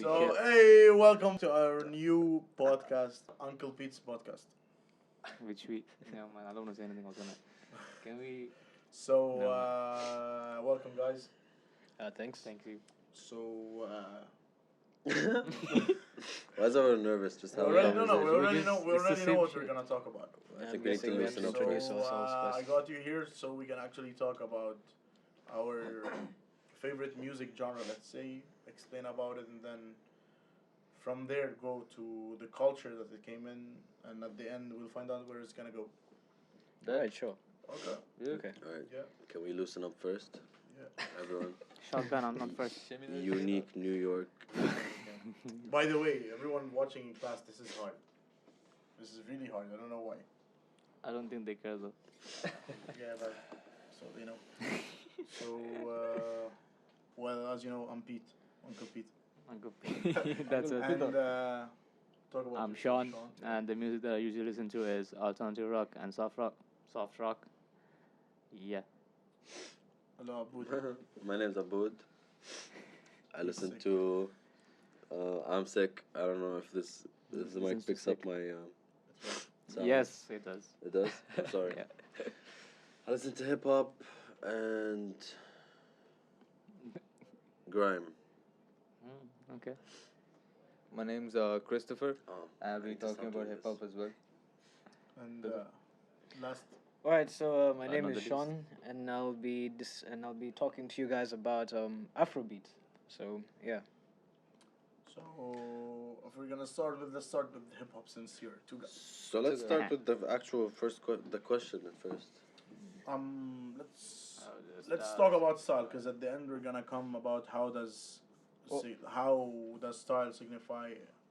So, hey, welcome to our new podcast, Uncle Pete's podcast. Which we, no man, I don't want to say anything else on it. Can we? So, No. welcome, guys. Thanks. Thank you. So, Why is everyone nervous? Just we how already, long no, is no, it? we already know, we It's the already know same what we're shit. gonna talk about. I I'm think we need to guessing we have loosen to up introduce first. ourselves I first. got you here so we can actually talk about our favorite music genre, let's say, explain about it, and then from there go to the culture that it came in, and at the end we'll find out where it's gonna go. Alright, sure. Okay. Okay. Alright, Yeah. can we loosen up first? Yeah. Everyone. Shotgun, I'm not first. Unique New York. By the way, everyone watching in class, this is hard. This is really hard. I don't know why. I don't think they care though. Yeah, but so you know. So well, as you know, I'm Pete, Uncle Pete, Uncle Pete. That's it. and talk about. I'm yourself, Sean, and the music that I usually listen to is alternative rock and soft rock. Soft rock. Yeah. Hello, Abu. My name's Aboud. I He's listen sick. to I'm Sick. I don't know if this Listens mic to picks up Sick. my sound. Yes, it does. It does? I'm sorry. Yeah. I listen to hip hop and grime. Okay. My name's Christopher. Oh, I'll I be need to talking stop about doing hip hop as well. And last. Alright, so my name not is the least. Sean, and I'll be talking to you guys about Afrobeat. So yeah. So if we're gonna start with, let's start with hip hop since you're two guys. So let's start with the actual the question at first. Let's talk about style, because at the end we're gonna come about how does style signify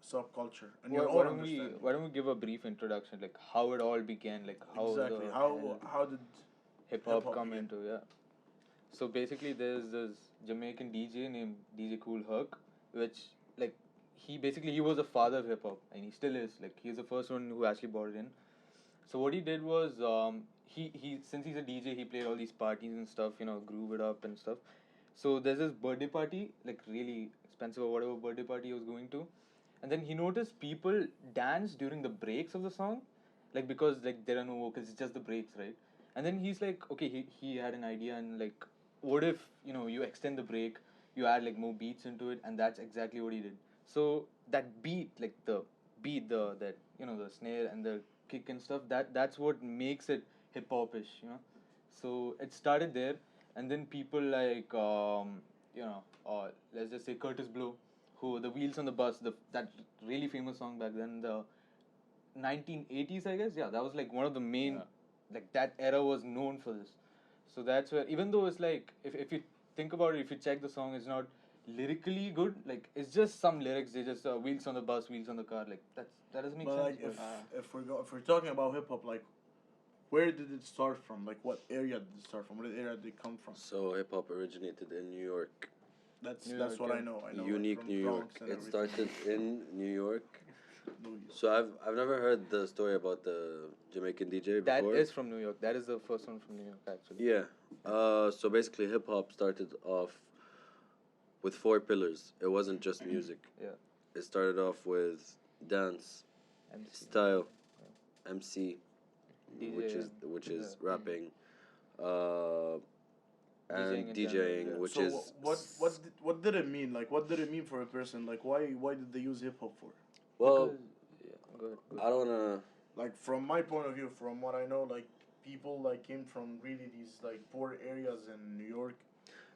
subculture and your own understanding. Why don't we give a brief introduction, like how it all began, like how Exactly. the How did hip hop hip-hop come began? into, yeah. So basically, there's this Jamaican DJ named DJ Cool Herc, which like he was the father of hip hop, and he still is. Like he's the first one who actually brought it in. So what he did was he since he's a DJ, he played all these parties and stuff, groove it up and stuff. So there's this birthday party, like really expensive or whatever birthday party he was going to, and then he noticed people dance during the breaks of the song, like because like there are no vocals, it's just the breaks, right? And then he's like, okay, he had an idea, and like, what if you extend the break, you add like more beats into it, and that's exactly what he did. So that beat, like the beat, the snare and the kick and stuff, that's what makes it hip hop-ish. So it started there, and then people like let's just say Curtis Blow, who the Wheels on the Bus, that really famous song back then, the 1980s, I guess. Yeah, that was like one of the main, like that era was known for this. So that's where, even though it's like, if you think about it, if you check the song, it's not lyrically good. Like it's just some lyrics. They just wheels on the bus, wheels on the car. Like that doesn't make But sense. like if we're talking about hip hop, like where did it start from? Like what area did it start from? What area did it come from? So hip hop originated in New York. That's New that's York, what yeah. I know. I know Unique from New Bronx York. and It everything. started in New York. New York. So I've never heard the story about the Jamaican DJ That before. is from New York. That is the first one from New York, actually. Yeah. So basically, hip hop started off with 4 pillars. It wasn't just music. Yeah. It started off with dance, MC. style, MC, DJ, which is yeah. rapping, DJing and in DJing, general, yeah. which So is what did it mean? Like what did it mean for a person? Like why did they use hip hop for? well. Because- yeah, go ahead. I don't wanna. Like from my point of view, from what I know, like people like came from really these like poor areas in New York.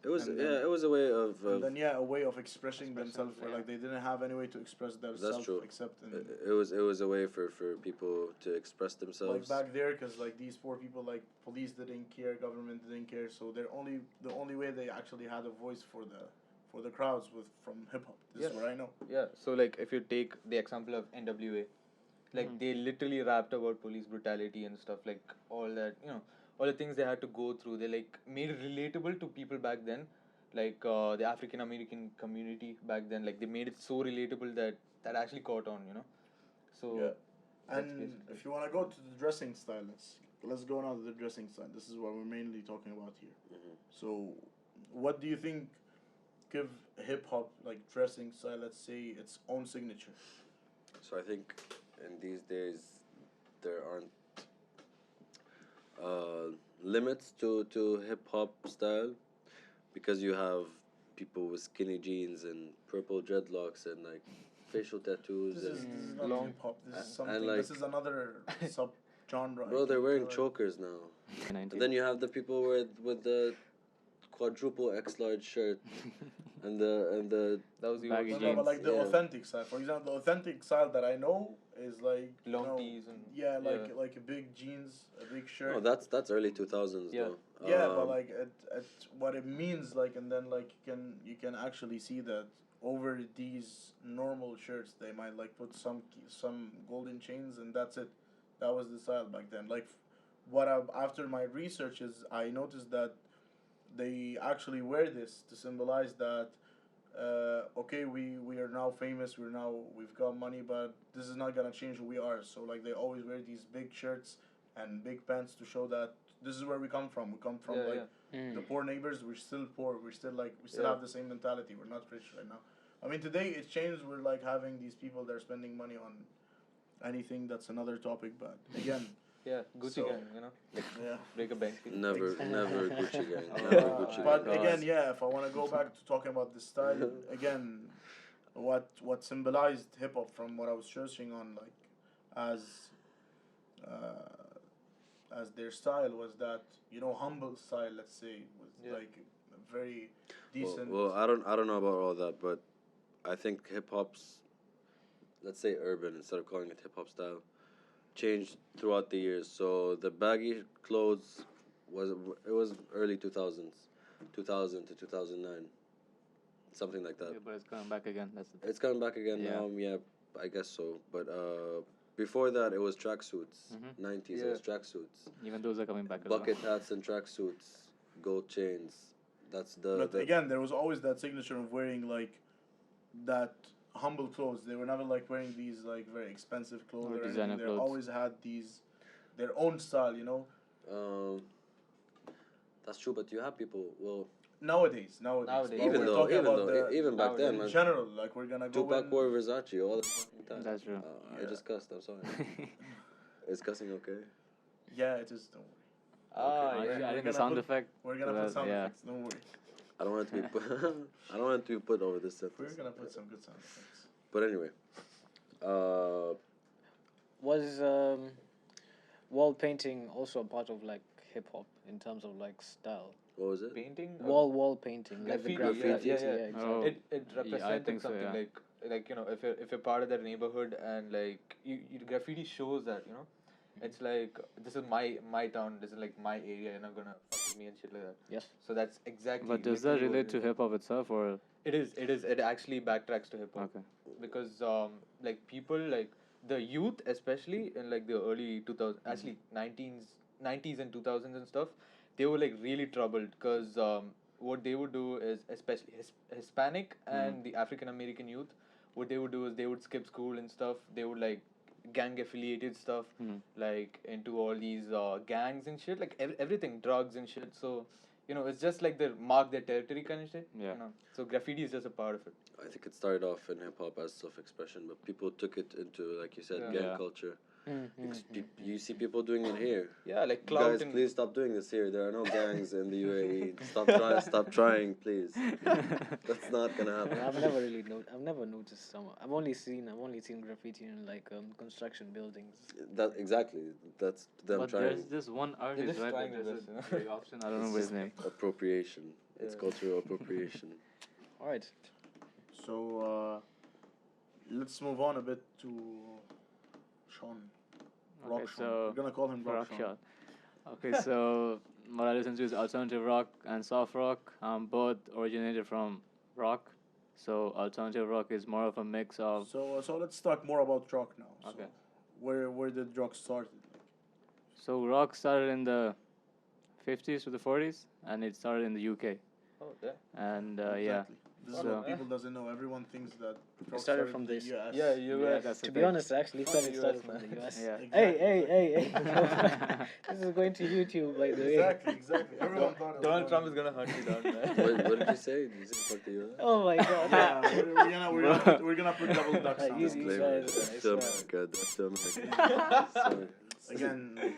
It was And then- it was a way of. And then a way of expressing Expressing, themselves, where yeah. like they didn't have any way to express themselves true. except in It was a way for people to express like themselves. back there, because like these poor people, like police didn't care, government didn't care, so the only way they actually had a voice for the crowds was from hip hop. This is Yeah. what I know. Yeah, so like if you take the example of NWA, like they literally rapped about police brutality and stuff, like all that, all the things they had to go through. They like made it relatable to people back then, like the African American community back then. Like they made it so relatable that actually caught on. So Yeah. that's And basically- if you want to go to the dressing style, let's go now to the dressing style. This is what we're mainly talking about here. Mhm. So, what do you think give hip hop like dressing style, let's say, its own signature? So I think in these days there aren't limits to hip hop style because you have people with skinny jeans and purple dreadlocks and like facial tattoos This and is not long- hip hop. This is and, something. like, This is another sub genre. bro, they're wearing chokers now. And then you have the people with the quadruple X large shirt and the That was the Baggy old No, but jeans. like the Yeah. authentic style. For example, the authentic style that I know is like long you know, tees and yeah, like a big jeans, a big shirt. oh that's early 2000s Yeah. though. Yeah, but like at what it means, like, and then like you can actually see that over these normal shirts they might like put some golden chains and that's it. That was the style back then. Like, after my research is I noticed that they actually wear this to symbolize that. Okay, we are now famous. We've got money, but this is not gonna change who we are. So like they always wear these big shirts and big pants to show that this is where we come from. We come from Yeah, like Mm. the poor neighbors. We're still poor. We still Yeah. have the same mentality. We're not rich right now. I mean, today it's changed. We're like having these people that are spending money on anything. That's another topic. But again, yeah, Gucci So- gang, you know, like yeah. break a bank. never Gucci gang. Oh, Never Gucci gang. But God. again, yeah, if I want to go back to talking about the style again, what symbolized hip hop from what I was searching on, like as their style was that humble style. Let's say was Yeah. like very decent. Well, I don't know about all that, but I think hip hop's, let's say urban instead of calling it hip hop style, changed throughout the years. So the baggy clothes was early 2000s, 2000 to 2009, something like that. Yeah, but it's coming back again. That's the thing. It's coming back again Yeah. now. Yeah, I guess so. But before that, it was tracksuits. Mhm. 90s, it Yeah. was tracksuits. Even those are coming back as well. Bucket hats and tracksuits, gold chains. That's But the again, there was always that signature of wearing like that humble clothes. They were never like wearing these like very expensive clothes Or or anything. designer They clothes. always had their own style. That's true. But you have people. Well, Nowadays. Nowadays. But even we're though, talking even about though, even back nowadays. then, in man, general, like we're gonna go Tupac in- wore Versace all the fucking time. That's true. I Yeah. just cussed. I'm sorry. Is cussing okay? Yeah, it is. Don't worry. Ah, I yeah. think We're the gonna sound put- effect. We're gonna Well, put sound yeah. effects. Don't worry. I don't want it to be. I don't want it to be put over this We're sentence. gonna put some good sound effects. But anyway, Was wall painting also a part of like hip hop in terms of like style? what was it? Painting. Wall painting, like the Graffiti, graffiti. yeah, yeah. exactly. Oh. It represented think so, something yeah. like if you're part of that neighborhood and like you graffiti shows that it's like this is my town, this is like my area, you're not gonna fuck with me and shit like that. Yes. So that's exactly. But does that literally what relate it to is. hip hop itself or It actually backtracks to hip hop okay? because like people like the youth especially in like the early 2000s actually 90s and 2000s and stuff, they were like really troubled because what they would do is especially Hispanic and the African American youth, what they would do is they would skip school and stuff, they would like gang affiliated stuff, like into all these gangs and shit, like everything, drugs and shit. So it's just like they mark their territory kind of shit. Yeah. So graffiti is just a part of it. I think it started off in hip hop as self-expression, but people took it into, like you said, Yeah. gang Yeah. culture. Mm-hmm. You see people doing it here. Yeah, like clout Guys, and please stop doing this here. There are no gangs in the UAE. Stop trying, please. That's not gonna happen. I've never really I've never noticed some. I've only seen graffiti in like construction buildings. That exactly. That's them But trying. there's this one artist, just right? trying That their does best, it very often. I don't remember his name. Appropriation. It's Yeah. cultural appropriation. All right. So let's move on a bit to Sean. Okay, Rock Sean. so We're gonna call him Rock, rock Sean. shot. Okay, so what I listen to is alternative rock and soft rock. Both originated from rock. So alternative rock is more of a mix of. So let's talk more about rock now. So Okay. where did rock start? So rock started in the 50s to the 40s, and it started in the UK. oh, yeah. And yeah, This is So- what people doesn't know. Everyone thinks that rock started from in the this. US. Yeah, Yeah, that's the To be thing. honest, I actually thought it US, started from man. the US. Yeah. Hey. This is going to YouTube, by the way. Exactly. Everyone thought it was Donald Trump is going gonna hunt you down, What did you say? Did you say fuck the US? Oh my god. Yeah, we're gonna put double duck sounds. Easy. Disclaimer. guys, That's I still swear. America. That's still America. Sorry. Again,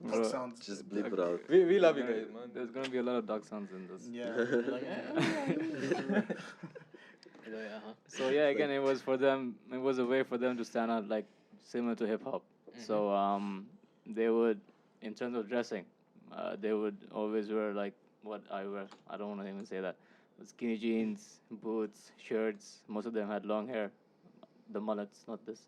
Bro, duck sounds. Just bleep it out. We love you guys, man. There's gonna be a lot of dog sounds in this. Yeah. Like, Yeah, So yeah, again, it was for them. It was a way for them to stand out, like similar to hip hop. So they would, in terms of dressing, they would always wear like what I wear. I don't want to even say that. Skinny jeans, boots, shirts. Most of them had long hair, the mullets, not this.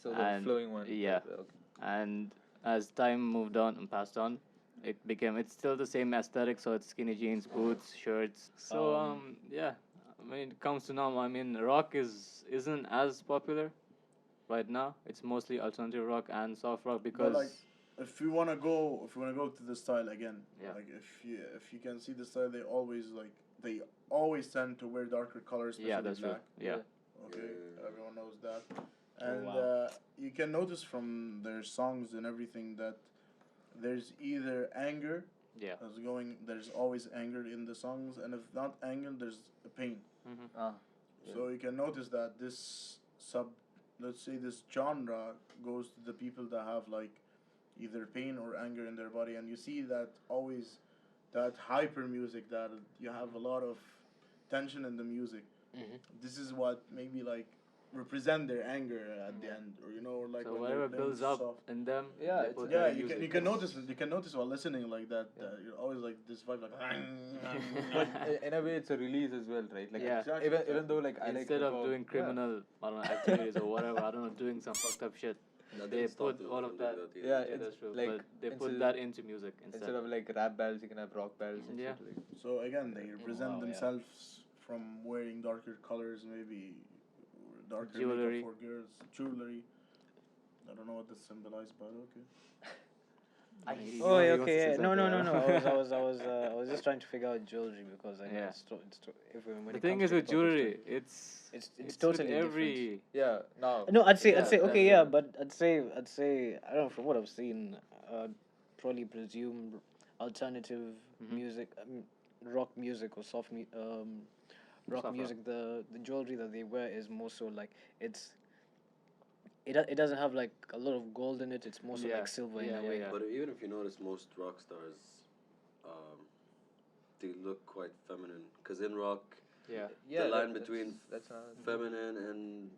So the And- flowing one. yeah. Okay. And as time moved on and passed on, it's still the same aesthetic. So it's skinny jeans, boots, shirts. So yeah, when it comes to now, I mean, rock isn't as popular right now. It's mostly alternative rock and soft rock because like, if you wanna go to the style again, Yeah. like if you can see the style, they always tend to wear darker colors, especially yeah, that's true. black. Yeah. Okay, Yeah. everyone knows that, and wow. you can notice from their songs and everything that there's either anger Yeah. there's always anger in the songs, and if not anger, there's pain. Ah. So you can notice that this let's say this genre goes to the people that have like either pain or anger in their body, and you see that always that hyper music, that you have a lot of tension in the music. This is what maybe like represent their anger at the end, or or like So when whatever they're playing builds up soft. in them, Yeah, they it's put a- that Yeah, in you music. can notice while listening like that. You're always like this vibe like. But in a way, it's a release as well, right? Like Yeah. Exactly, even though like I like Instead of hip-hop, doing criminal, I don't know, activities or whatever, I don't know, doing some fucked up shit. Nothing They stopped put them all from of doing that. either. Yeah, Yeah, it's that's true. like But they put instead- that into music instead instead. of like rap battles, you can have rock battles and Yeah. shit. Like. So again, they represent Wow, yeah. themselves from wearing darker colors, maybe darker Jewelry. makeup for girls, jewelry. I don't know what this symbolizes, but okay. Oh, yeah, he wants to okay. say Yeah. No. something, I was just trying to figure out jewelry because I know Yeah. if when The it thing comes is to with hip-hop, jewelry, it's it's with totally every. Yeah. Now. No, I'd say Yeah, okay, that's yeah, it. but I'd say I don't know, from what I've seen, probably presume alternative music, rock music or rock Soft music. The jewelry that they wear is more so like it doesn't have like a lot of gold in it. It's more so Yeah, like silver in yeah, a yeah, way. yeah. But even if you notice, most rock stars, they look quite feminine. Because in rock, Yeah. Yeah. the line that's- between that's feminine and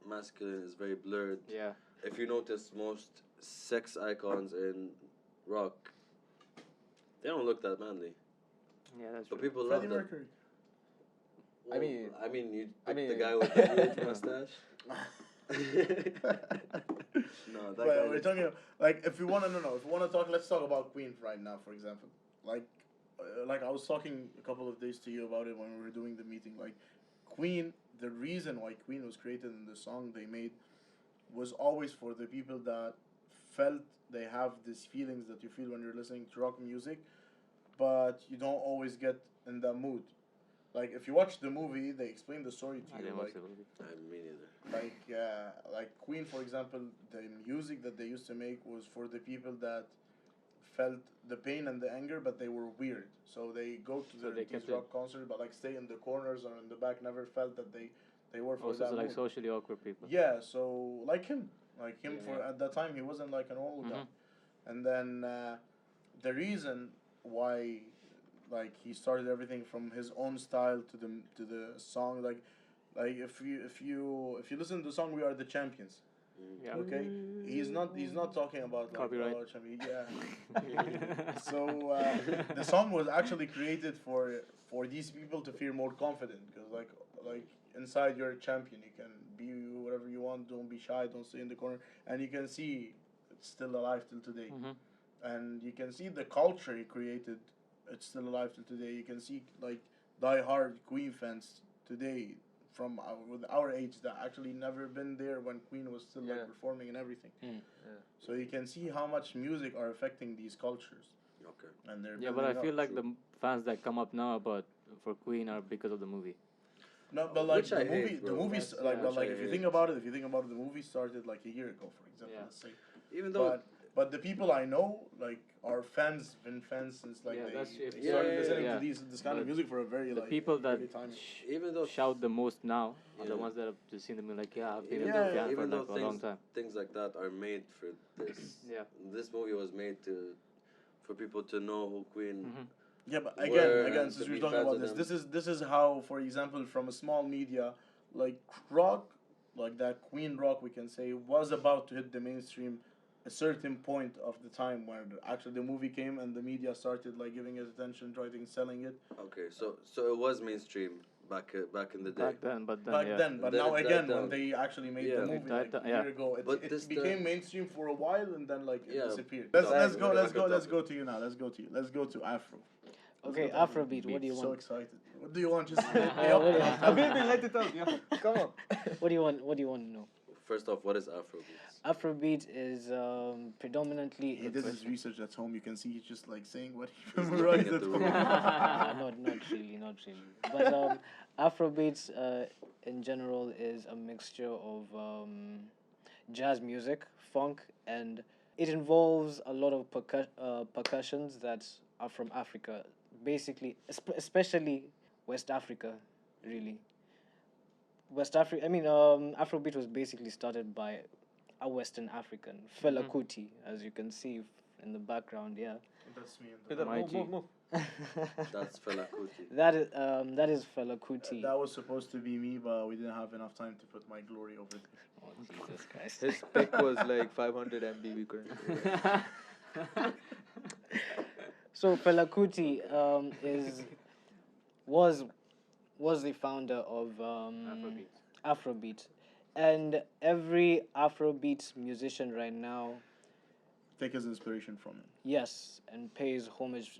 masculine is very blurred. Yeah. If you notice, most sex icons in rock, they don't look that manly. Yeah, that's But true. people Freddie love them. Mercury. I mean- you I pick the mean- guy with the huge mustache. No, that But guy we're looks- talking like if you want to talk, let's talk about Queen right now, for example. Like I was talking a couple of days to you about it when we were doing the meeting. Like Queen, the reason why Queen was created in the song they made was always for the people that felt they have these feelings that you feel when you're listening to rock music, but you don't always get in that mood. Like if you watch the movie, they explain the story I to you. didn't watch Like the movie. Me neither. like Queen, for example, the music that they used to make was for the people that felt the pain and the anger, but they were weird. So they go to So they these kept it- rock concerts, but like stay in the corners or in the back. Never felt that they were for Also, that so like mood. socially awkward people. Yeah, so like him Yeah, for yeah. at that time he wasn't like an old guy, Mhm. and then the reason why like he started everything from his own style to the song like if you listen to the song "We Are the Champions," Yeah. okay, he's not talking about like Copyright. oh, champion, yeah. So the song was actually created for these people to feel more confident because like inside you're a champion, you can be whatever you want, don't be shy, don't stay in the corner, and you can see it's still alive till today. Mhm. And you can see the culture he created, it's still alive till today. You can see like die-hard Queen fans today from with our age that actually never been there when Queen was still Yeah. like performing and everything. Yeah. So you can see how much music are affecting these cultures, Okay. and they're Yeah, but I building feel up. like the fans that come up now for Queen are because of the movie. No, but like Which I hate, the bro. movies, That's- like, yeah. but Which like I if you hate. think about it, the movie started like a year ago, for example. Yeah. Let's say. Even though But the people I know, like, are fans, been fans since like Yeah, that's true. they Yeah, started yeah, listening yeah. to this kind of But music for a very The like people that early time. even though shout the most now are the Yeah. ones that have just seen them and like, yeah, I've been even a Yeah, big fan for even though like for a long time. things like that are made for this. Yeah. This movie was made for people to know who Queen. Mm-hmm. Yeah, but Were again, and since to we're be talking fans about of this is how, for example, from a small media like rock, like that Queen rock, we can say was about to hit the mainstream, a certain point of the time where actually the movie came and the media started like giving it attention, trying selling it. Okay, so it was mainstream back in the day. Back then, but then Back yeah. then, but Then now it died again, when down. they actually made Yeah. the It movie died like down, a yeah. year ago, But it this became mainstream for a while and then like it Yeah. disappeared. Let's Let's go topic. to you now. Let's go to you. Let's go to Afro. Okay, Let's go to Afrobeat. What do you So want? excited. What do you want? Just What do you- Let it out. Yeah. Come on. What do you want? What do you want to know? First off, what is Afrobeats? Afrobeat is predominantly. he does his research at home. You can see he's just like saying what he He's memorized looking at at the home. room. Not really, not really. But Afrobeats in general is a mixture of jazz music, funk, and it involves a lot of percussions that are from Africa, basically, especially West Africa, really. West Africa. I mean, Afrobeat was basically started by a Western African, Fela Kuti, as you can see in the background. Yeah. That's me. Peter, My move, G. move. That's Fela Kuti. That is Fela Kuti. That was supposed to be me, but we didn't have enough time to put my glory over it. Oh Jesus Christ! His pick was like 500 MB. We couldn't. So Fela Kuti was the founder of Afrobeat, and every Afrobeat musician right now, Take his inspiration from him. yes, and pays homage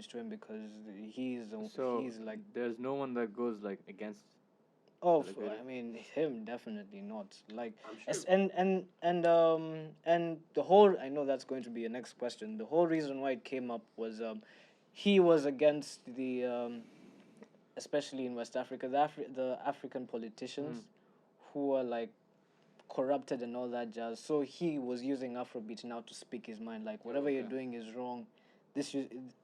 to him because he's like there's no one that goes like against. I mean him definitely not like I'm as, sure. and the whole, I know that's going to be your next question. The whole reason why it came up was he was against the especially in West Africa, the African politicians who are like corrupted and all that jazz. So he was using Afrobeat now to speak his mind, like whatever you're doing is wrong.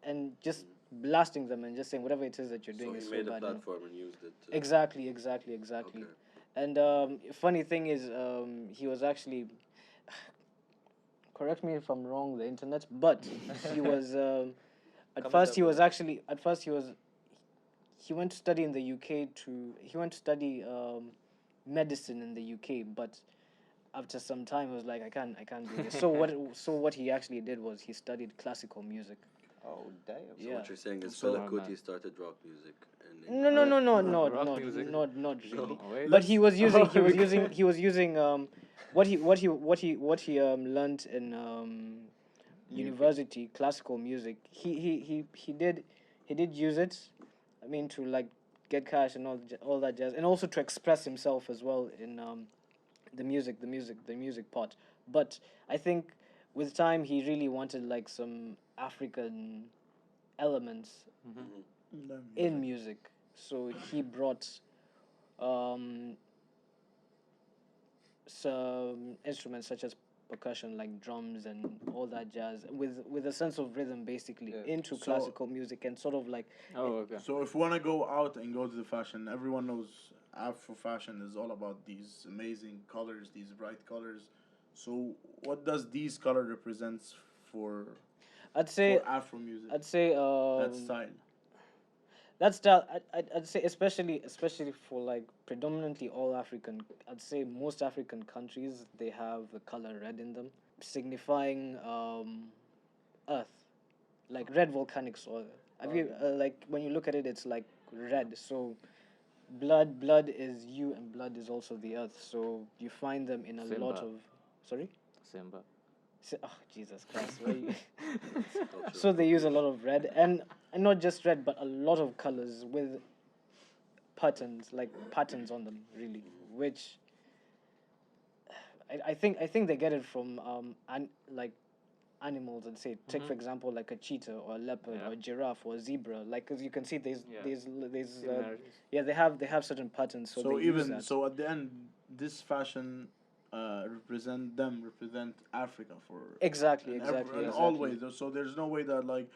And just blasting them and just saying whatever it is that you're doing So is he so made a bad. platform and used it. To, Exactly. Okay. And funny thing is, he was actually, correct me if I'm wrong, the internet, but he was he went to study in the UK he went to study medicine in the UK, but after some time he was like, I can't do this. So what he actually did was he studied classical music. Oh damn. So Yeah. what you're saying is So- Fela Oh, Kuti man. started rock music. No, rock music? not really. Oh, wait. But he was using what he learned in university, classical music. He did use it. I mean, to like get cash and all that jazz, and also to express himself as well in the music part. But I think with time he really wanted like some African elements in music. So he brought some instruments such as percussion, like drums and all that jazz, with a sense of rhythm, basically, Yeah. into So- classical music, and sort of like Oh, okay. So if we want to go out and go to the fashion, everyone knows Afro fashion is all about these amazing colors, these bright colors. So what does these color represents for I'd say Afro music? I'd say That style. that style. I'd say especially for like predominantly all African. I'd say most African countries, they have the color red in them, signifying earth, like red volcanic soil. Have you like when you look at it, it's like red. So blood is you, and blood is also the earth. So you find them in a lot Simba. of. Sorry. Simba. Oh Jesus Christ! Why you- Culture. So they use a lot of red, and not just red, but a lot of colors with patterns on them, really. Which I think they get it from like animals and say, take for example like a cheetah or a leopard Yeah. or a giraffe or a zebra. Like as you can see, there's Yeah. there's Similarities. yeah, they have certain patterns. So, So they use even that. so, at the end, this fashion represent Africa for Exactly, in exactly, in exactly. all ways. So there's no way that like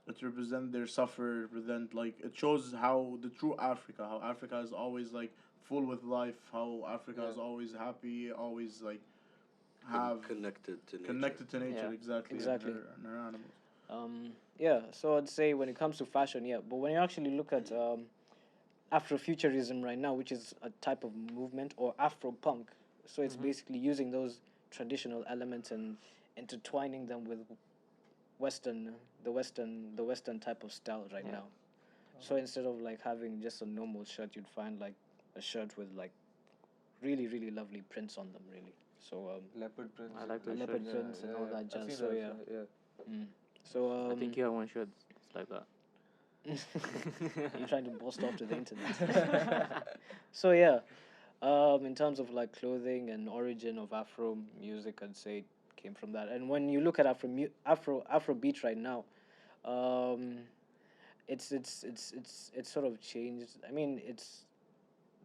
it represent their suffer, represent like it shows how the true Africa, how Africa is always like full with life, how Africa is Yeah. always happy, always like have Connected to nature. connected to nature, Yeah. exactly, Exactly. and her animals. Yeah, so I'd say when it comes to fashion, yeah, but when you actually look at Afrofuturism right now, which is a type of movement, or Afropunk, so it's basically using those traditional elements and intertwining them with the Western type of style right Yeah. now. So instead of like having just a normal shirt, you'd find like a shirt with like really really lovely prints on them, really. So Leopard prints. I like those leopard shirts. prints and all that I've jazz. seen So that, yeah. yeah. So I think you have one shirt. It's like that. you're trying to boast off to the internet. So yeah, in terms of like clothing and origin of Afro music, I'd say it came from that. And when you look at Afrobeat right now, it's sort of changed. I mean,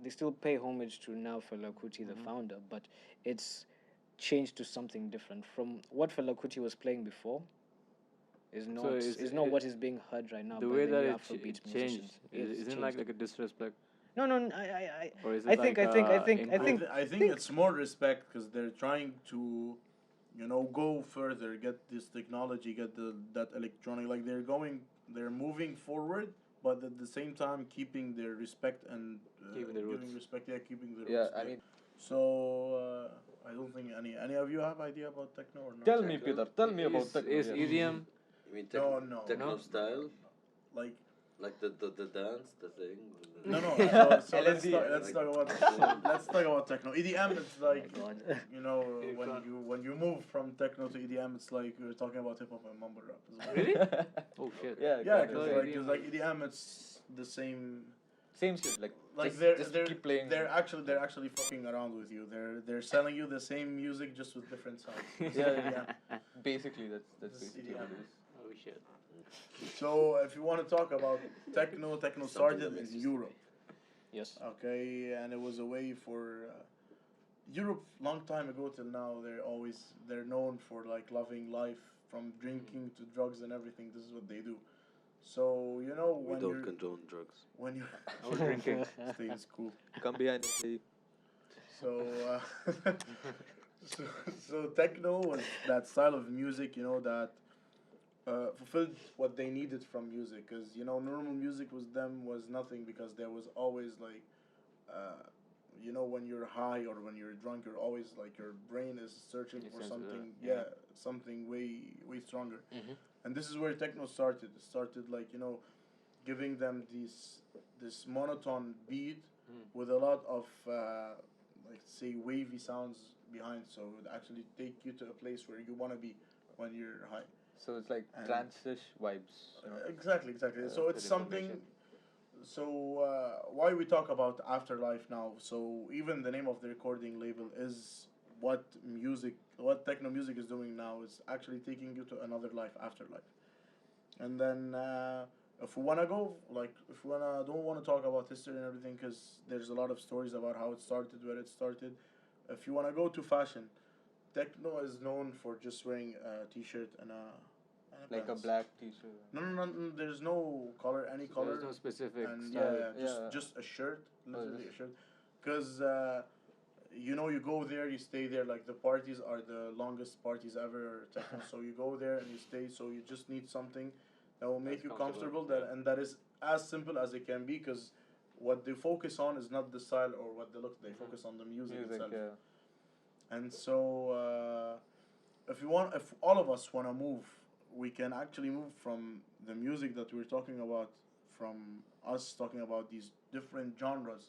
they still pay homage to now Fela Kuti, the founder, but it's changed to something different from what Fela Kuti was playing before. Is not what is being heard right now The by way the that new it Afrobeat changed, musicians. It's isn't changed. like a disrespect, No, or is it I think I think it's more respect because they're trying to, go further, get this technology, get that electronic. Like they're moving forward, but at the same time keeping their respect and Keeping the giving roots. respect. Yeah, keeping the roots. Yeah, I mean, So I don't think any of you have idea about techno or not. tell me, Peter. Tell me about techno. Is yeah. EDM? You mean No. techno No? style? Like Like the dance, the thing? no. So LSD. let's talk about techno. EDM. It's like God. when you move from techno to EDM, it's like you're talking about hip hop and mumble rap as well. Really? Oh shit. Yeah, Yeah, kinda. because like EDM, it's the same. Same shit. Like Like just keep playing. they're actually fucking around with you. They're selling you the same music just with different sounds. Yeah. Basically, that's This is basically what it is. Oh shit. So if you want to talk about techno started in Europe. Yes. Okay, and it was a way for Europe long time ago till now. They're known for like loving life, from drinking to drugs and everything. This is what they do. So We when don't you're condone drugs. when you I was drinking. stay in school. Come behind the tree. So so techno was that style of music, that fulfilled what they needed from music. Because normal music was nothing, because there was always like when you're high or when you're drunk, you're always like your brain is searching It's for sensitive, something, yeah. something way stronger. And this is where techno started. It started like giving them this monotone beat with a lot of like say wavy sounds behind, so it would actually take you to a place where you want to be when you're high. So it's like And- trance-ish vibes. You know? Exactly. So it's good something. information. So why we talk about afterlife now? So even the name of the recording label is what techno music is doing now. Is actually taking you to another life, afterlife. And then if we wanna go, like if we don't wanna talk about history and everything, because there's a lot of stories about how it started, where it started. If you wanna go to fashion, techno is known for just wearing a t-shirt and Like a pants. black t-shirt. No. There's no color, any color. There's no specific And style. just a shirt, literally a just- shirt. Because you go there, you stay there. Like the parties are the longest parties ever, techno. So you go there and you stay. So you just need something that will make That's you comfortable, comfortable. yeah. And that is as simple as it can be. Because what they focus on is not the style or what they look. They focus on the music itself. Yeah. And so, if all of us want to move, we can actually move from the music that we're talking about, from us talking about these different genres.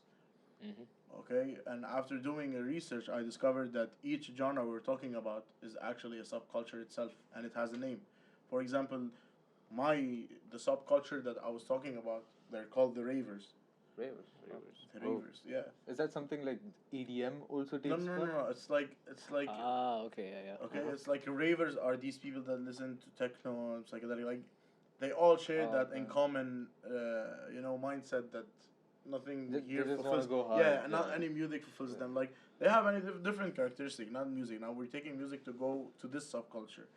Okay, and after doing a research, I discovered that each genre we're talking about is actually a subculture itself, and it has a name. For example, the subculture that I was talking about, they're called the ravers. Ravers. The ravers, yeah. Is that something like EDM also takes No. part? It's like Okay, yeah. okay. It's like ravers are these people that listen to techno and psychedelic. Like they all share that in Okay. common, mindset that nothing They here just wanna fulfills. go hard, Yeah, and not yeah. any music fulfills Yeah. them. Like they have any different characteristic, not music. Now we're taking music to go to this subculture.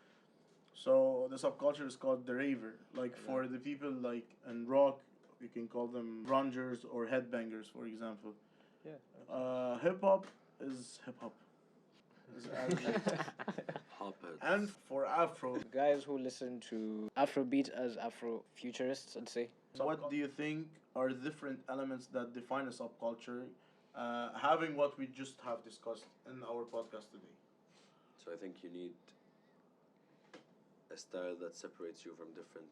So the subculture is called the raver. Like for the people like in rock, you can call them grungers or headbangers, for example. Yeah. Hip hop is hip hop. Hopheads. And for Afro, Guys who listen to Afrobeat as Afro-futurists, I'd say. what do you think are the different elements that define a subculture? Having what we just have discussed in our podcast today. So I think you need a style that separates you from different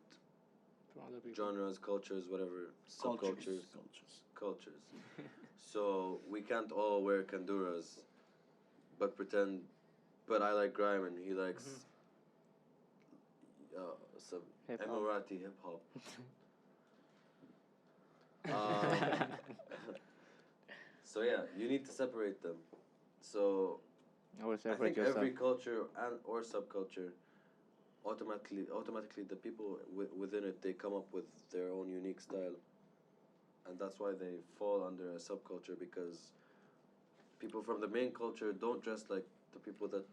From other people. genres, cultures, whatever, subcultures, cultures. So we can't all wear kanduras, but I like grime and he likes some Hip-hop. Emirati hip hop. Um, so yeah, you need to separate them. So Or I separate think yourself. every culture and or subculture, automatically the people within it, they come up with their own unique style, and that's why they fall under a subculture, because people from the main culture don't dress like the people that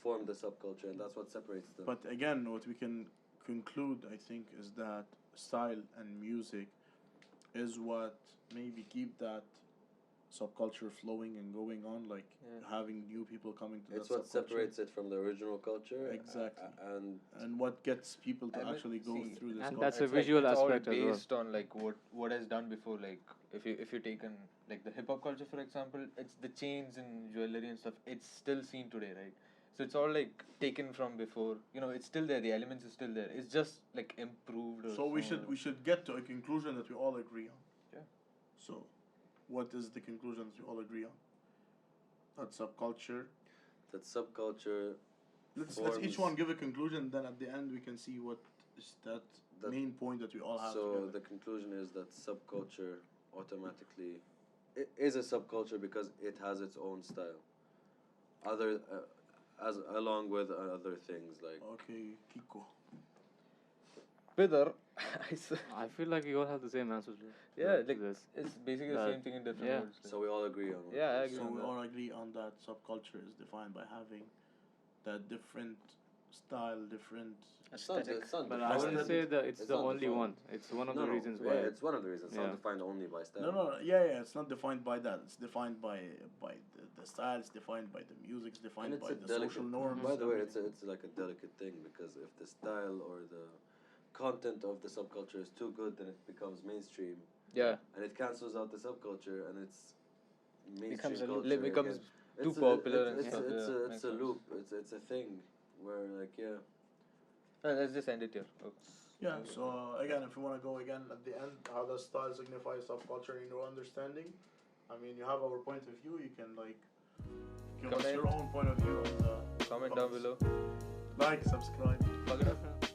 form the subculture, and that's what separates them. But again, what we can conclude, I think, is that style and music is what maybe keep that subculture flowing and going on, like having new people coming to It's that what subculture. separates it from the original culture. Exactly. And And what gets people to I mean, actually go see, through this and culture. that's a It's visual it's aspect all as well. based on like what has done before. Like if you taken like the hip hop culture for example, it's the chains and jewelry and stuff. It's still seen today, right? So it's all like taken from before. It's still there. The elements is still there. It's just like improved. Or So we should get to a conclusion that we all agree on. Yeah. So, what is the conclusion that we all agree on? That subculture. that subculture. Let's each forms- one give a conclusion. Then at the end we can see what is that main point that we all have. So together. the conclusion is that subculture automatically it is a subculture because it has its own style. As along with other things like Okay, Kiko. Whether I feel like we all have the same answers. yeah, to like this. it's basically the Uh, same thing in different yeah. words. so we all agree on. Yeah, I agree. So on we that. all agree on that subculture is defined by having that different style, different. Aesthetic. It's not But I defined. wouldn't say that it's the not only defined. one. It's one of No, the no, reasons yeah, why. it's one of the reasons. It's Yeah. not defined only by style. No, yeah. It's not defined by that. It's defined by the style. It's defined by the music. It's And defined it's by a the delicate. social norms. By the way, everything. it's like a delicate thing because if the style or the content of the subculture is too good, then it becomes mainstream, Yeah, and it cancels out the subculture, and it's mainstream Becomes a loop. culture. it becomes again. too It's popular and It's, stuff. it's, Yeah, a, makes it's a sense. loop. It's a thing where like yeah. Let's just end it here. Okay. Yeah, so again, if you want to go again at the end, how does style signify subculture in your understanding? I mean, you have our point of view, you can like give us Comment. your own point of view on the Comment down below. Like, subscribe. Fuck it up.